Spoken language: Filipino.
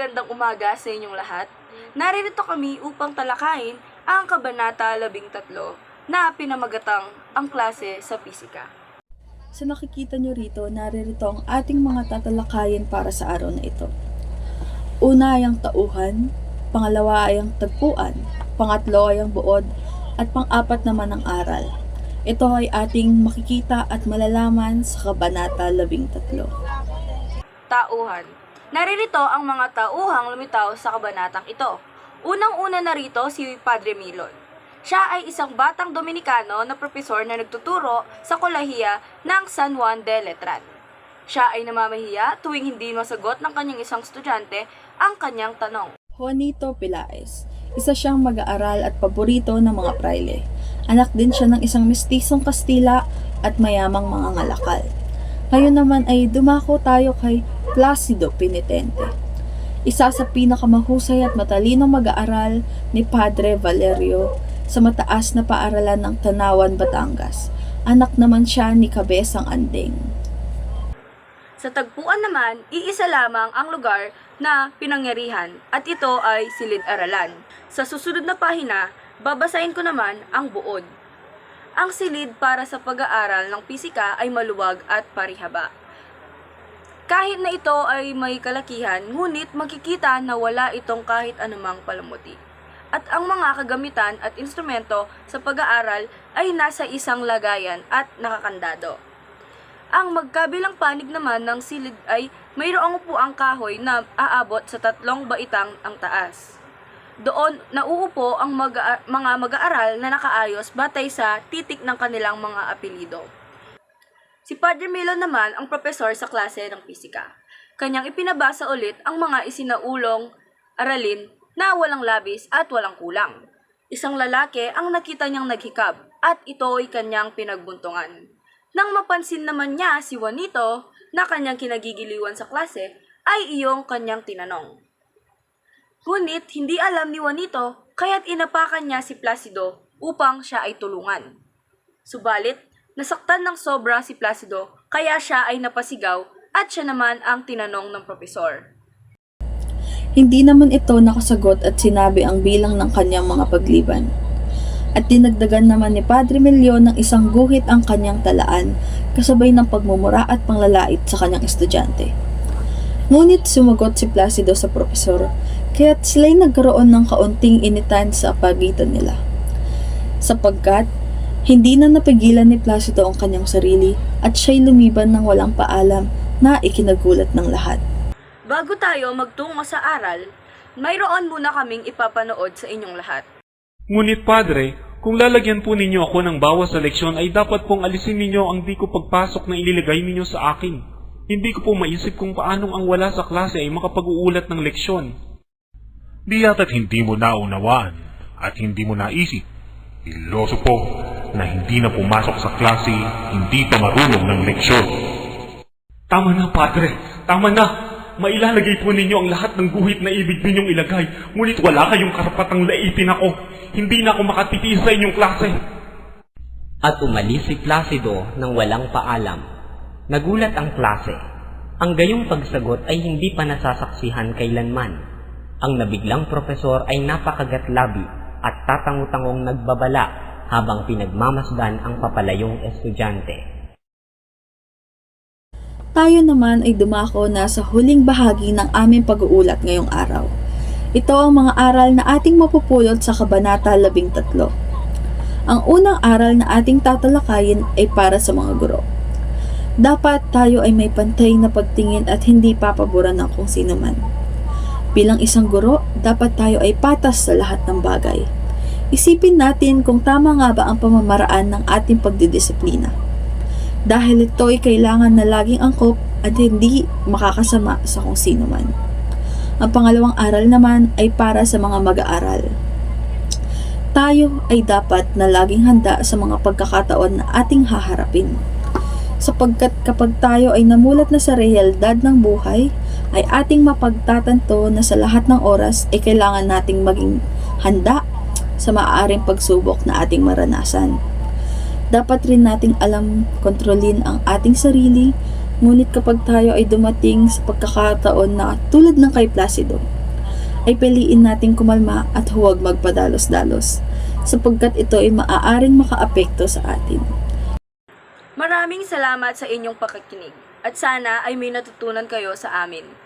Magandang umaga sa inyong lahat. Naririto kami upang talakayin ang Kabanata 13 na pinamagatang ang klase sa pisika. Sa nakikita nyo rito, naririto ang ating mga tatalakayin para sa araw na ito. Una ay ang tauhan, pangalawa ay ang tagpuan, pangatlo ay ang buod, at pang-apat naman ang aral. Ito ay ating makikita at malalaman sa Kabanata 13. Tauhan. Naririto ang mga tauhang lumitaw sa kabanatang ito. Unang-una narito si Padre Milon. Siya ay isang batang Dominikano na propesor na nagtuturo sa kolehiya ng San Juan de Letran. Siya ay namamahiya tuwing hindi masagot ng kanyang isang estudyante ang kanyang tanong. Juanito Pilaes. Isa siyang mag-aaral at paborito ng mga praile. Anak din siya ng isang mestisong Kastila at mayamang mga ngalakal. Ngayon naman ay dumako tayo kay Placido Penitente. Isa sa pinakamahusay at matalinong mag-aaral ni Padre Valerio sa mataas na paaralan ng Tanawan, Batangas. Anak naman siya ni Cabezang Andeng. Sa tagpuan naman, iisa lamang ang lugar na pinangyarihan at ito ay silid-aralan. Sa susunod na pahina, babasahin ko naman ang buod. Ang silid para sa pag-aaral ng pisika ay maluwag at parihaba. Kahit na ito ay may kalakihan, ngunit makikita na wala itong kahit anumang palamuti. At ang mga kagamitan at instrumento sa pag-aaral ay nasa isang lagayan at nakakandado. Ang magkabilang panig naman ng silid ay mayroong upuang kahoy na aabot sa 3 baitang ang taas. Doon nauupo ang mga mag-aaral na nakaayos batay sa titik ng kanilang mga apelido. Si Padre Milon naman ang propesor sa klase ng pisika. Kanyang ipinabasa ulit ang mga isinaulong aralin na walang labis at walang kulang. Isang lalaki ang nakita niyang naghikab at ito ay kanyang pinagbuntungan. Nang mapansin naman niya si Juanito na kanyang kinagigiliwan sa klase, ay iyong kanyang tinanong. Ngunit hindi alam ni Juanito kaya't inapakan niya si Placido upang siya ay tulungan. Subalit, nasaktan ng sobra si Placido kaya siya ay napasigaw at siya naman ang tinanong ng propesor. Hindi naman ito nakasagot at sinabi ang bilang ng kanyang mga pagliban. At dinagdagan naman ni Padre Milon ng isang guhit ang kanyang talaan kasabay ng pagmumura at panglalait sa kanyang estudyante. Ngunit sumagot si Placido sa propesor, kaya't sila'y nagkaroon ng kaunting initan sa pagitan nila. Sapagkat, hindi na napigilan ni Placido ang kanyang sarili at siya'y lumiban ng walang paalam na ikinagulat ng lahat. Bago tayo magtungo sa aral, mayroon muna kaming ipapanood sa inyong lahat. Ngunit Padre, kung lalagyan po ninyo ako ng bawas sa leksyon ay dapat pong alisin ninyo ang di ko pagpasok na ililagay ninyo sa akin. Hindi ko po maisip kung paanong ang wala sa klase ay makapag-uulat ng leksyon. Di yata't hindi mo naunawaan at hindi mo naisip. Iloso po na hindi na pumasok sa klase, hindi pa marunong ng leksyon. Tama na, Padre. Tama na. Mailalagay po ninyo ang lahat ng guhit na ibig ninyong ilagay. Ngunit wala kayong karapatang laipin ako. Hindi na ako makatitiis sa inyong klase. At umalis si Placido nang walang paalam. Nagulat ang klase. Ang gayong pagsagot ay hindi pa nasasaksihan kailanman. Ang nabiglang propesor ay napakagatlabi at tatangu-tangong nagbabala habang pinagmamasdan ang papalayong estudyante. Tayo naman ay dumako na sa huling bahagi ng aming pag-uulat ngayong araw. Ito ang mga aral na ating mapupulot sa Kabanata 13. Ang unang aral na ating tatalakayin ay para sa mga guro. Dapat tayo ay may pantay na pagtingin at hindi papaboran ng kung sino man. Bilang isang guro, dapat tayo ay patas sa lahat ng bagay. Isipin natin kung tama nga ba ang pamamaraan ng ating pagdidisiplina. Dahil ito ay kailangan na laging angkop at hindi makakasama sa kung sino man. Ang pangalawang aral naman ay para sa mga mag-aaral. Tayo ay dapat na laging handa sa mga pagkakataon na ating haharapin. Sapagkat kapag tayo ay namulat na sa realidad ng buhay, ay ating mapagtatanto na sa lahat ng oras ay kailangan nating maging handa sa maaaring pagsubok na ating maranasan. Dapat rin nating alam kontrolin ang ating sarili Ngunit kapag tayo ay dumating sa pagkakataon na tulad ng kay Placido, ay piliin nating kumalma at huwag magpadalos-dalos, sapagkat ito ay maaaring makaapekto sa atin. Maraming salamat sa inyong pakikinig at sana ay may natutunan kayo sa amin.